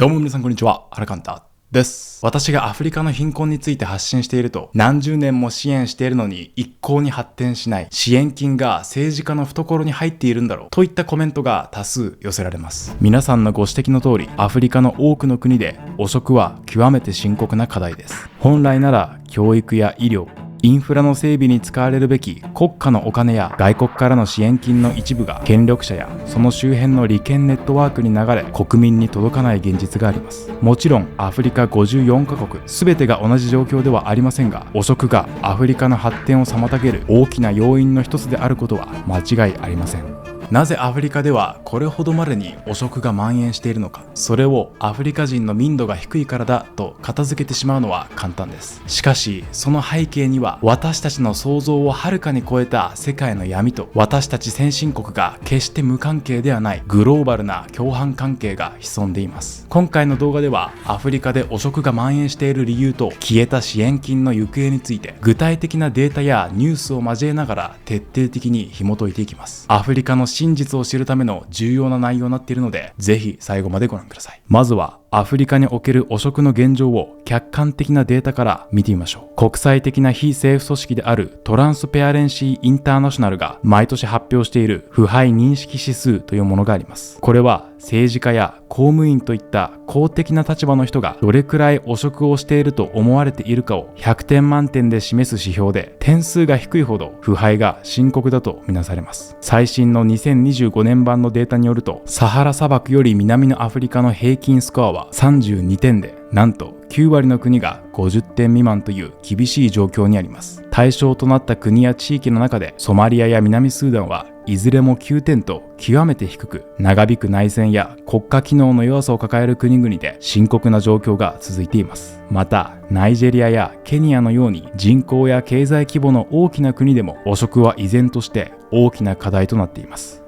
どうも皆さんこんにちは、ハラカンタです。私がアフリカの貧困について発信していると、何十年も支援しているのに一向に発展しない、支援金が政治家の懐に入っているんだろうといったコメントが多数寄せられます。皆さんのご指摘の通り、アフリカの多くの国で汚職は極めて深刻な課題です。本来なら教育や医療、インフラの整備に使われるべき国家のお金や外国からの支援金の一部が権力者やその周辺の利権ネットワークに流れ国民に届かない現実があります。もちろんアフリカ54カ国全てが同じ状況ではありませんが、汚職がアフリカの発展を妨げる大きな要因の一つであることは間違いありません。なぜアフリカではこれほどまでに汚職が蔓延しているのか。それをアフリカ人の民度が低いからだと片付けてしまうのは簡単です。しかしその背景には私たちの想像をはるかに超えた世界の闇と、私たち先進国が決して無関係ではないグローバルな共犯関係が潜んでいます。今回の動画ではアフリカで汚職が蔓延している理由と消えた支援金の行方について具体的なデータやニュースを交えながら徹底的に紐解いていきます。アフリカの真実を知るための重要な内容になっているので、ぜひ最後までご覧ください。まずはアフリカにおける汚職の現状を客観的なデータから見てみましょう。国際的な非政府組織であるトランスペアレンシー・インターナショナルが毎年発表している腐敗認識指数というものがあります。これは政治家や公務員といった公的な立場の人がどれくらい汚職をしていると思われているかを100点満点で示す指標で、点数が低いほど腐敗が深刻だとみなされます。最新の2025年版のデータによると、サハラ砂漠より南のアフリカの平均スコアは32点で、なんと9割の国が50点未満という厳しい状況にあります。対象となった国や地域の中でソマリアや南スーダンはいずれも9点と極めて低く、長引く内戦や国家機能の弱さを抱える国々で深刻な状況が続いています。またナイジェリアやケニアのように人口や経済規模の大きな国でも汚職は依然として大きな課題となっています。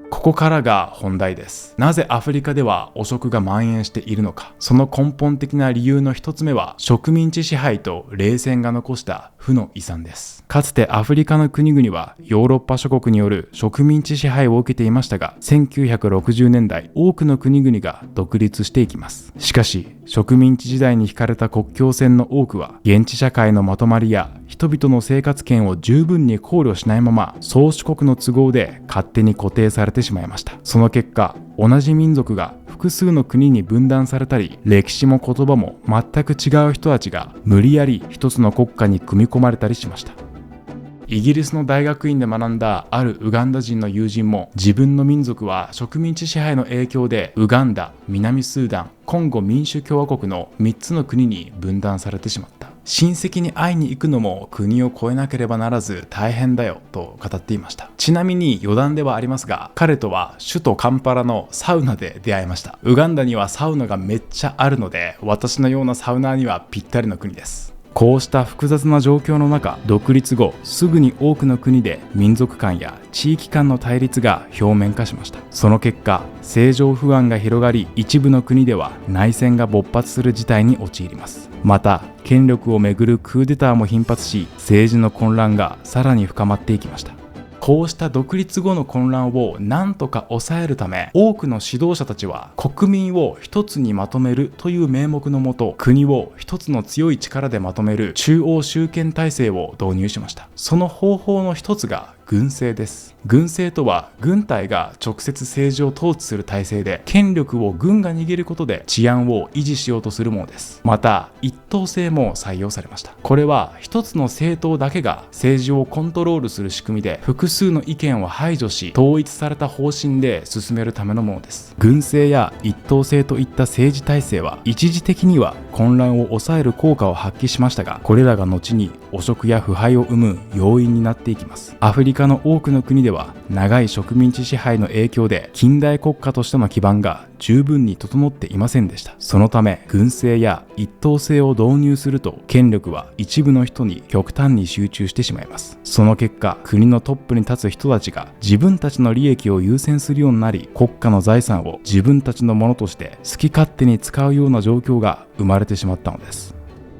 ここからが本題です。なぜアフリカでは汚職が蔓延しているのか。その根本的な理由の一つ目は、植民地支配と冷戦が残した負の遺産です。かつてアフリカの国々はヨーロッパ諸国による植民地支配を受けていましたが、1960年代多くの国々が独立していきます。しかし植民地時代に引かれた国境線の多くは現地社会のまとまりや人々の生活圏を十分に考慮しないまま、宗主国の都合で勝手に固定されてしまいました。その結果、同じ民族が複数の国に分断されたり、歴史も言葉も全く違う人たちが無理やり一つの国家に組み込まれたりしました。イギリスの大学院で学んだあるウガンダ人の友人も、自分の民族は植民地支配の影響でウガンダ、南スーダン、コンゴ民主共和国の3つの国に分断されてしまった。親戚に会いに行くのも国を越えなければならず大変だよと語っていました。ちなみに余談ではありますが、彼とは首都カンパラのサウナで出会いました。ウガンダにはサウナがめっちゃあるので、私のようなサウナーにはぴったりの国です。こうした複雑な状況の中、独立後すぐに多くの国で民族間や地域間の対立が表面化しました。その結果、政情不安が広がり、一部の国では内戦が勃発する事態に陥ります。また権力をめぐるクーデターも頻発し、政治の混乱がさらに深まっていきました。こうした独立後の混乱を何とか抑えるため、多くの指導者たちは国民を一つにまとめるという名目のもと、国を一つの強い力でまとめる中央集権体制を導入しました。その方法の一つが軍政です。軍政とは軍隊が直接政治を統治する体制で、権力を軍が握ることで治安を維持しようとするものです。また一党制も採用されました。これは一つの政党だけが政治をコントロールする仕組みで、複数の意見を排除し統一された方針で進めるためのものです。軍政や一党制といった政治体制は一時的には混乱を抑える効果を発揮しましたが、これらが後に汚職や腐敗を生む要因になっていきます。アフリカの多くの国では長い植民地支配の影響で近代国家としての基盤が十分に整っていませんでした。そのため軍政や一党制を導入すると、権力は一部の人に極端に集中してしまいます。その結果、国のトップに立つ人たちが自分たちの利益を優先するようになり、国家の財産を自分たちのものとして好き勝手に使うような状況が生まれてしまったのです。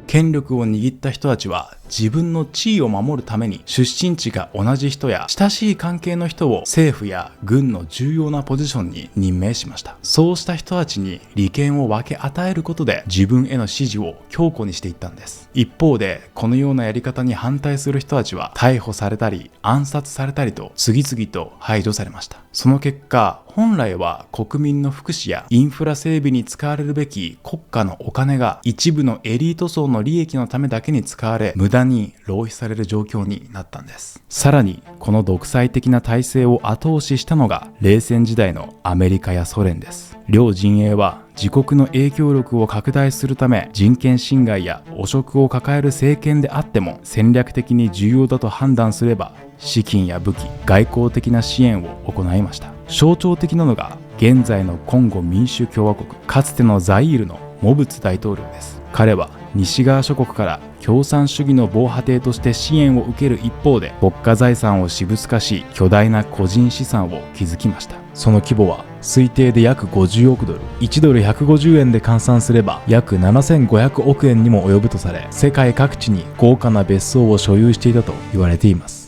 権力を握った人たちは自分の地位を守るために出身地が同じ人や親しい関係の人を政府や軍の重要なポジションに任命しました。そうした人たちに利権を分け与えることで自分への支持を強固にしていったんです。一方でこのようなやり方に反対する人たちは逮捕されたり暗殺されたりと次々と排除されました。その結果、本来は国民の福祉やインフラ整備に使われるべき国家のお金が一部のエリート層の利益のためだけに使われ、無駄に浪費される状況になったんです。さらにこの独裁的な体制を後押ししたのが冷戦時代のアメリカやソ連です。両陣営は自国の影響力を拡大するため、人権侵害や汚職を抱える政権であっても戦略的に重要だと判断すれば資金や武器、外交的な支援を行いました。象徴的なのが現在のコンゴ民主共和国、かつてのザイールのモブツ大統領です。彼は西側諸国から共産主義の防波堤として支援を受ける一方で、国家財産を私物化し巨大な個人資産を築きました。その規模は推定で約50億ドル、1ドル150円で換算すれば約7500億円にも及ぶとされ、世界各地に豪華な別荘を所有していたと言われています。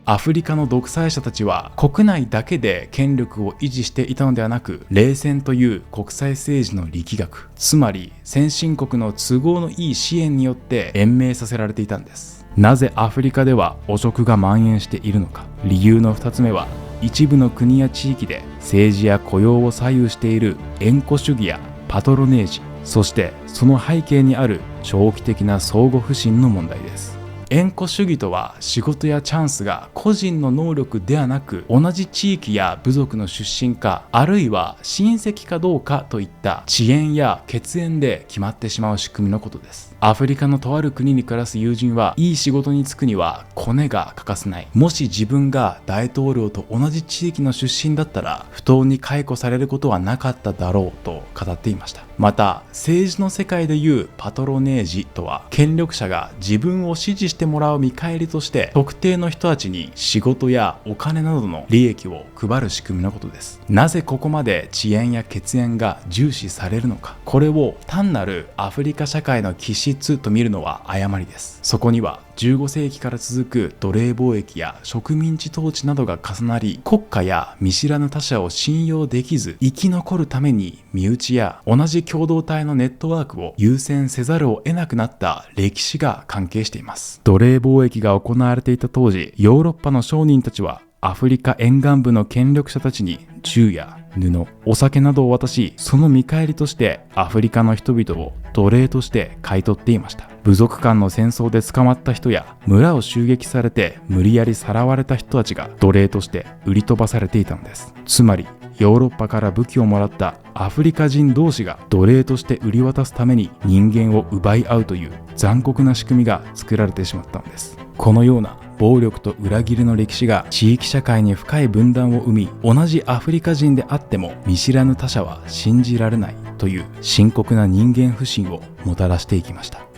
アフリカの独裁者たちは国内だけで権力を維持していたのではなく、冷戦という国際政治の力学、つまり先進国の都合のいい支援によって延命させられていたんです。なぜアフリカでは汚職が蔓延しているのか。理由の2つ目は、一部の国や地域で政治や雇用を左右している縁故主義やパトロネージ、そしてその背景にある長期的な相互不信の問題です。縁故主義とは、仕事やチャンスが個人の能力ではなく、同じ地域や部族の出身か、あるいは親戚かどうかといった地縁や血縁で決まってしまう仕組みのことです。アフリカのとある国に暮らす友人は、いい仕事に就くにはコネが欠かせない。もし自分が大統領と同じ地域の出身だったら、不当に解雇されることはなかっただろうと語っていました。また、政治の世界でいうパトロネージとは、権力者が自分を支持してもらう見返りとして特定の人たちに仕事やお金などの利益を配る仕組みのことです。なぜここまで地縁や血縁が重視されるのか。これを単なるアフリカ社会の気質と見るのは誤りです。そこには15世紀から続く奴隷貿易や植民地統治などが重なり、国家や見知らぬ他者を信用できず生き残るために身内や同じ共同体のネットワークを優先せざるを得なくなった歴史が関係しています。奴隷貿易が行われていた当時、ヨーロッパの商人たちはアフリカ沿岸部の権力者たちに銃や布、お酒などを渡し、その見返りとしてアフリカの人々を奴隷として買い取っていました。部族間の戦争で捕まった人や村を襲撃されて無理やりさらわれた人たちが奴隷として売り飛ばされていたのです。つまりヨーロッパから武器をもらったアフリカ人同士が奴隷として売り渡すために人間を奪い合うという残酷な仕組みが作られてしまったのです。このような暴力と裏切りの歴史が地域社会に深い分断を生み、同じアフリカ人であっても見知らぬ他者は信じられないという深刻な人間不信をもたらしていきました。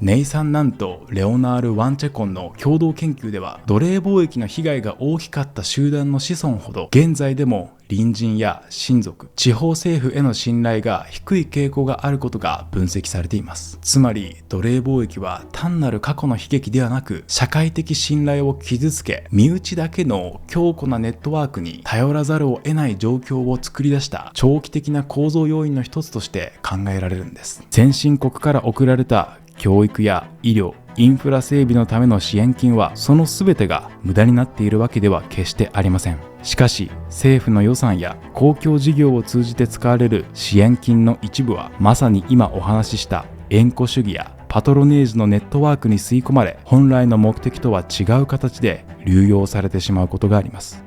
ネイサン・ナンとレオナール・ワンチェコンの共同研究では、奴隷貿易の被害が大きかった集団の子孫ほど現在でも隣人や親族、地方政府への信頼が低い傾向があることが分析されています。つまり奴隷貿易は単なる過去の悲劇ではなく、社会的信頼を傷つけ、身内だけの強固なネットワークに頼らざるを得ない状況を作り出した長期的な構造要因の一つとして考えられるんです。先進国から送られた教育や医療、インフラ整備のための支援金は、その全てが無駄になっているわけでは決してありません。しかし政府の予算や公共事業を通じて使われる支援金の一部は、まさに今お話しした縁故主義やパトロネージのネットワークに吸い込まれ、本来の目的とは違う形で流用されてしまうことがあります。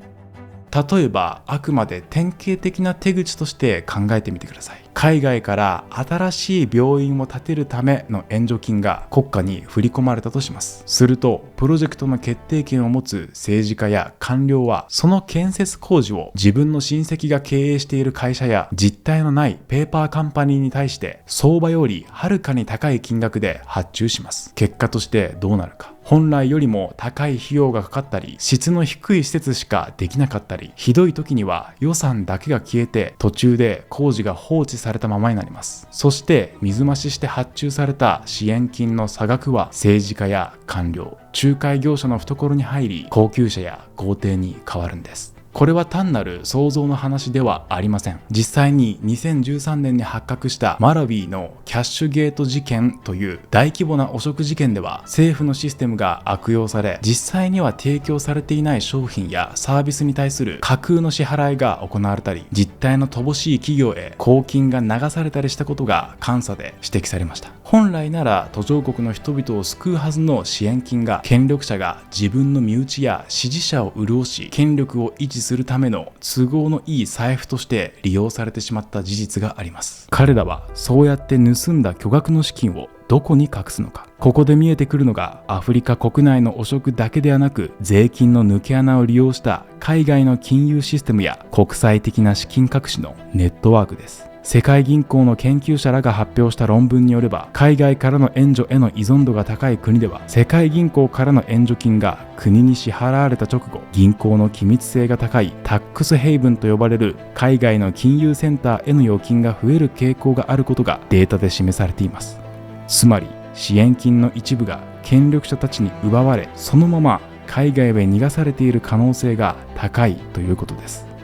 例えばあくまで典型的な手口として考えてみてください。海外から新しい病院を建てるための援助金が国家に振り込まれたとします。するとプロジェクトの決定権を持つ政治家や官僚は、その建設工事を自分の親戚が経営している会社や実体のないペーパーカンパニーに対して相場よりはるかに高い金額で発注します。結果としてどうなるか。本来よりも高い費用がかかったり、質の低い施設しかできなかったり、ひどい時には予算だけが消えて途中で工事が放置さされたままになります。そして水増しして発注された支援金の差額は政治家や官僚、仲介業者の懐に入り、高級車や豪邸に変わるんです。これは単なる想像の話ではありません。実際に2013年に発覚したマラウィのキャッシュゲート事件という大規模な汚職事件では、政府のシステムが悪用され、実際には提供されていない商品やサービスに対する架空の支払いが行われたり、実態の乏しい企業へ公金が流されたりしたことが監査で指摘されました。本来なら途上国の人々を救うはずの支援金が、権力者が自分の身内や支持者を潤し、権力を維持するための都合のいい財布として利用されてしまった事実があります。彼らはそうやって盗んだ巨額の資金をどこに隠すのか。ここで見えてくるのが、アフリカ国内の汚職だけではなく、税金の抜け穴を利用した海外の金融システムや国際的な資金隠しのネットワークです。世界銀行の研究者らが発表した論文によれば、海外からの援助への依存度が高い国では、世界銀行からの援助金が国に支払われた直後、銀行の機密性が高いタックスヘイブンと呼ばれる海外の金融センターへの預金が増える傾向があることがデータで示されています。つまり、支援金の一部が権力者たちに奪われ、そのまま海外へ逃がされている可能性が高いということです。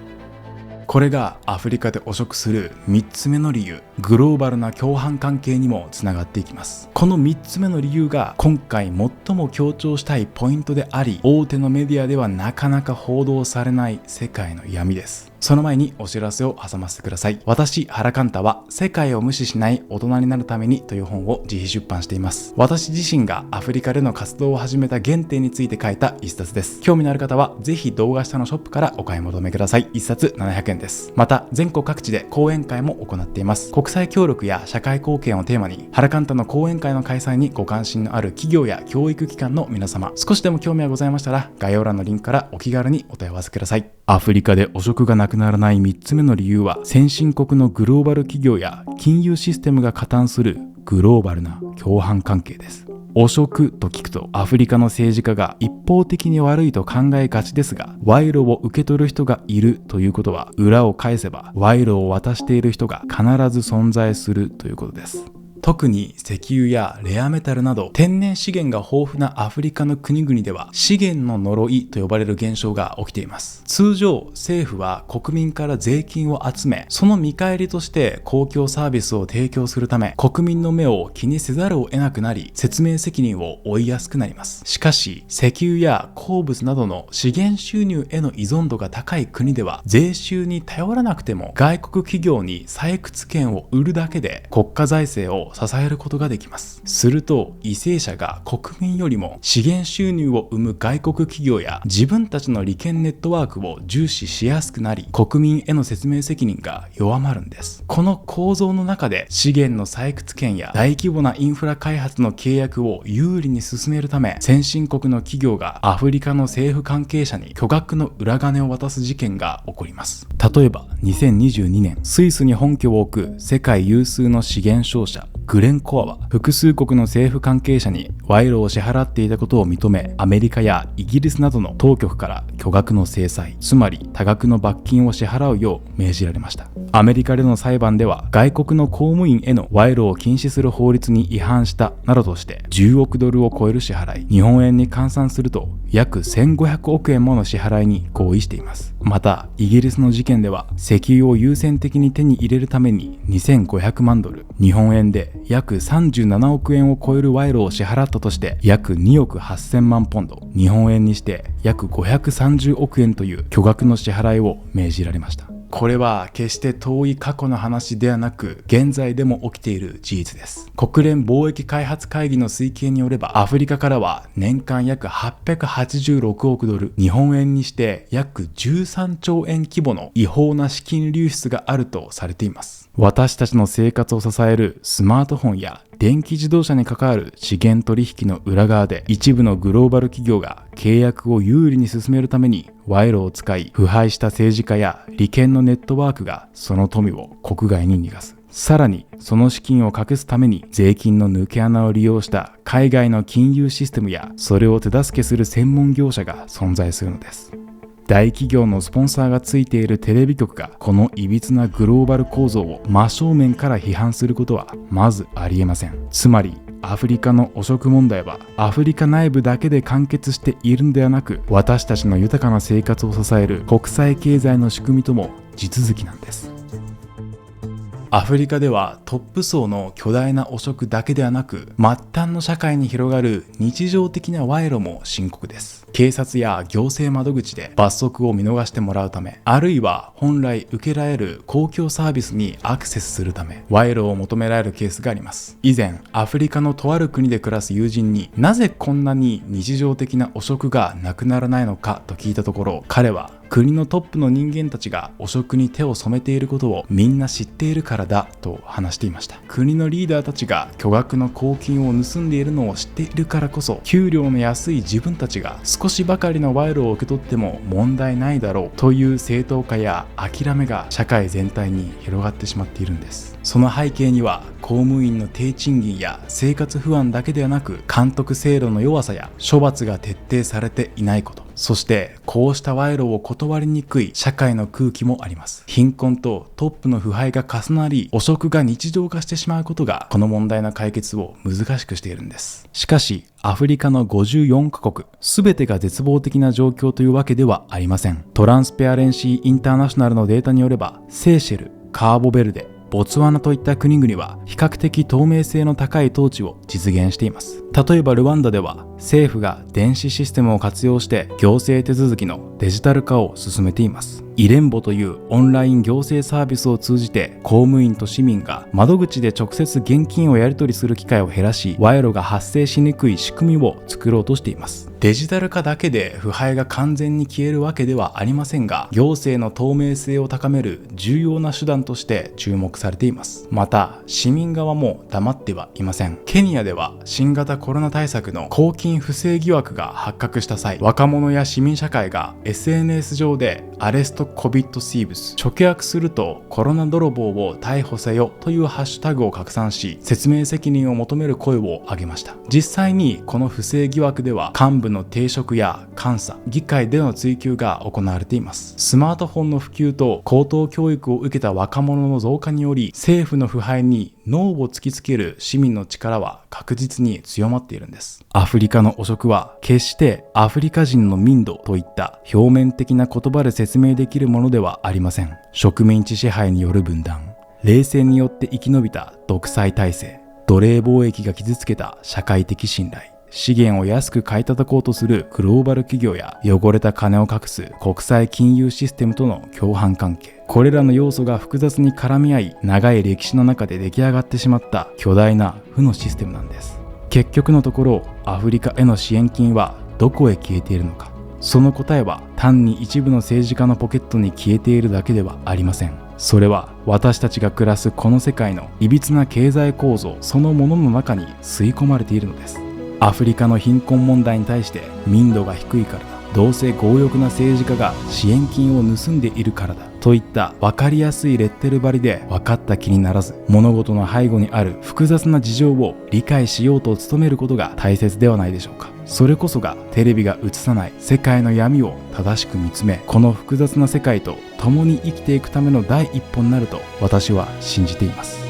これがアフリカで汚職する3つ目の理由、グローバルな共犯関係にもつながっていきます。この3つ目の理由が今回最も強調したいポイントであり、大手のメディアではなかなか報道されない世界の闇です。その前にお知らせを挟ませてください。私、原カンタは世界を無視しない大人になるためにという本を自費出版しています。私自身がアフリカでの活動を始めた原点について書いた一冊です。興味のある方はぜひ動画下のショップからお買い求めください。一冊700円です。また、全国各地で講演会も行っています。国際協力や社会貢献をテーマに、原カンタの講演会の開催にご関心のある企業や教育機関の皆様、少しでも興味がございましたら、概要欄のリンクからお気軽にお問い合わせください。アフリカで汚職がなくならない3つ目の理由は、先進国のグローバル企業や金融システムが加担するグローバルな共犯関係です。汚職と聞くと、アフリカの政治家が一方的に悪いと考えがちですが、賄賂を受け取る人がいるということは、裏を返せば賄賂を渡している人が必ず存在するということです。特に石油やレアメタルなど天然資源が豊富なアフリカの国々では、資源の呪いと呼ばれる現象が起きています。通常、政府は国民から税金を集め、その見返りとして公共サービスを提供するため、国民の目を気にせざるを得なくなり、説明責任を負いやすくなります。しかし、石油や鉱物などの資源収入への依存度が高い国では、税収に頼らなくても外国企業に採掘権を売るだけで国家財政を支えることができます。すると、為政者が国民よりも資源収入を生む外国企業や自分たちの利権ネットワークを重視しやすくなり、国民への説明責任が弱まるんです。この構造の中で、資源の採掘権や大規模なインフラ開発の契約を有利に進めるため、先進国の企業がアフリカの政府関係者に巨額の裏金を渡す事件が起こります。例えば、2022年、スイスに本拠を置く世界有数の資源商社グレンコアは、複数国の政府関係者に賄賂を支払っていたことを認め、アメリカやイギリスなどの当局から巨額の制裁、つまり多額の罰金を支払うよう命じられました。アメリカでの裁判では、外国の公務員への賄賂を禁止する法律に違反したなどとして10億ドルを超える支払い、日本円に換算すると約1500億円もの支払いに合意しています。また、イギリスの事件では、石油を優先的に手に入れるために2500万ドル、日本円で約37億円を超える賄賂を支払ったとして、約2億8000万ポンド、日本円にして約530億円という巨額の支払いを命じられました。これは決して遠い過去の話ではなく、現在でも起きている事実です。国連貿易開発会議の推計によれば、アフリカからは年間約886億ドル、日本円にして約13兆円規模の違法な資金流出があるとされています。私たちの生活を支えるスマートフォンや電気自動車に関わる資源取引の裏側で、一部のグローバル企業が契約を有利に進めるために賄賂を使い、腐敗した政治家や利権のネットワークがその富を国外に逃がす。さらに、その資金を隠すために税金の抜け穴を利用した海外の金融システムや、それを手助けする専門業者が存在するのです。大企業のスポンサーがついているテレビ局がこのいびつなグローバル構造を真正面から批判することはまずありえません。つまりアフリカの汚職問題はアフリカ内部だけで完結しているのではなく、私たちの豊かな生活を支える国際経済の仕組みとも地続きなんです。アフリカではトップ層の巨大な汚職だけではなく、末端の社会に広がる日常的な賄賂も深刻です。警察や行政窓口で罰則を見逃してもらうため、あるいは本来受けられる公共サービスにアクセスするため、賄賂を求められるケースがあります。以前、アフリカのとある国で暮らす友人になぜこんなに日常的な汚職がなくならないのかと聞いたところ、彼は国のトップの人間たちが汚職に手を染めていることをみんな知っているからだと話していました。国のリーダーたちが巨額の公金を盗んでいるのを知っているからこそ、給料の安い自分たちが少しばかりの賄賂を受け取っても問題ないだろうという正当化や諦めが社会全体に広がってしまっているんです。その背景には公務員の低賃金や生活不安だけではなく、監督制度の弱さや処罰が徹底されていないこと、そしてこうした賄賂を断りにくい社会の空気もあります。貧困とトップの腐敗が重なり、汚職が日常化してしまうことがこの問題の解決を難しくしているんです。しかしアフリカの54カ国全てが絶望的な状況というわけではありません。トランスペアレンシーインターナショナルのデータによれば、セーシェル、カーボベルデ、ボツワナといった国々は比較的透明性の高い統治を実現しています。例えばルワンダでは政府が電子システムを活用して行政手続きのデジタル化を進めています。イレンボというオンライン行政サービスを通じて、公務員と市民が窓口で直接現金をやり取りする機会を減らし、賄賂が発生しにくい仕組みを作ろうとしています。デジタル化だけで腐敗が完全に消えるわけではありませんが、行政の透明性を高める重要な手段として注目されています。また市民側も黙ってはいません。ケニアでは新型コロナ対策の公金不正疑惑が発覚した際、若者や市民社会が SNS 上でアレストコビットシーブス、直訳するとコロナ泥棒を逮捕せよというハッシュタグを拡散し、説明責任を求める声を上げました。実際にこの不正疑惑では幹部の停職や監査、議会での追及が行われています。スマートフォンの普及と高等教育を受けた若者の増加により、政府の腐敗にノーを突きつける市民の力は確実に強まっているんです。アフリカの汚職は決してアフリカ人の民度といった表面的な言葉で説明できるものではありません。植民地支配による分断、冷戦によって生き延びた独裁体制、奴隷貿易が傷つけた社会的信頼、資源を安く買い叩こうとするグローバル企業や汚れた金を隠す国際金融システムとの共犯関係、これらの要素が複雑に絡み合い、長い歴史の中で出来上がってしまった巨大な負のシステムなんです。結局のところ、アフリカへの支援金はどこへ消えているのか。その答えは単に一部の政治家のポケットに消えているだけではありません。それは私たちが暮らすこの世界のいびつな経済構造そのものの中に吸い込まれているのです。アフリカの貧困問題に対して民度が低いからだ、どうせ強欲な政治家が支援金を盗んでいるからだといった分かりやすいレッテル張りで分かった気にならず、物事の背後にある複雑な事情を理解しようと努めることが大切ではないでしょうか。それこそがテレビが映さない世界の闇を正しく見つめ、この複雑な世界と共に生きていくための第一歩になると私は信じています。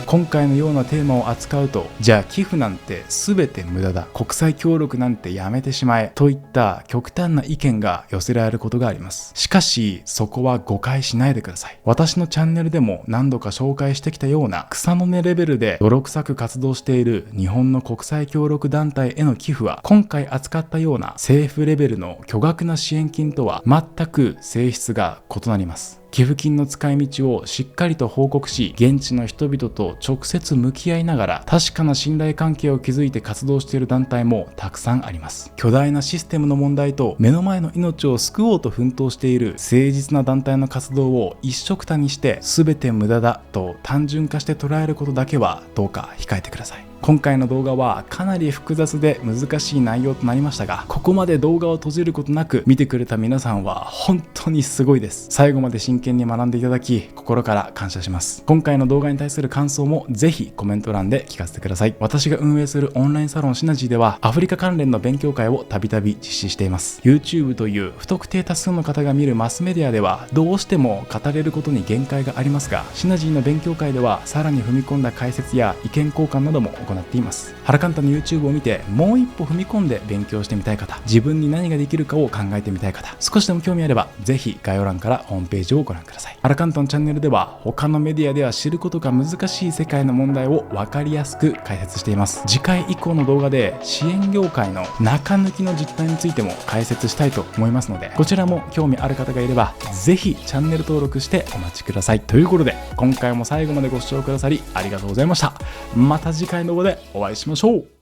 今回のようなテーマを扱うと、じゃあ寄付なんて全て無駄だ、国際協力なんてやめてしまえといった極端な意見が寄せられることがあります。しかしそこは誤解しないでください。私のチャンネルでも何度か紹介してきたような草の根レベルで泥臭く活動している日本の国際協力団体への寄付は、今回扱ったような政府レベルの巨額な支援金とは全く性質が異なります。寄付金の使い道をしっかりと報告し、現地の人々と直接向き合いながら確かな信頼関係を築いて活動している団体もたくさんあります。巨大なシステムの問題と目の前の命を救おうと奮闘している誠実な団体の活動を一緒くたにして全て無駄だと単純化して捉えることだけはどうか控えてください。今回の動画はかなり複雑で難しい内容となりましたが、ここまで動画を閉じることなく見てくれた皆さんは本当にすごいです。最後まで真剣に学んでいただき、心から感謝します。今回の動画に対する感想もぜひコメント欄で聞かせてください。私が運営するオンラインサロンシナジーではアフリカ関連の勉強会をたびたび実施しています。 YouTube という不特定多数の方が見るマスメディアではどうしても語れることに限界がありますが、シナジーの勉強会ではさらに踏み込んだ解説や意見交換なども行っています。原カンタの YouTube を見てもう一歩踏み込んで勉強してみたい方、自分に何ができるかを考えてみたい方、少しでも興味あればぜひ概要欄からホームページをご覧ください。原カンタのチャンネルでは他のメディアでは知ることが難しい世界の問題を分かりやすく解説しています。次回以降の動画で支援業界の中抜きの実態についても解説したいと思いますので、こちらも興味ある方がいればぜひチャンネル登録してお待ちください。ということで今回も最後までご視聴くださりありがとうございました。また次回の動画でお会いしましょう。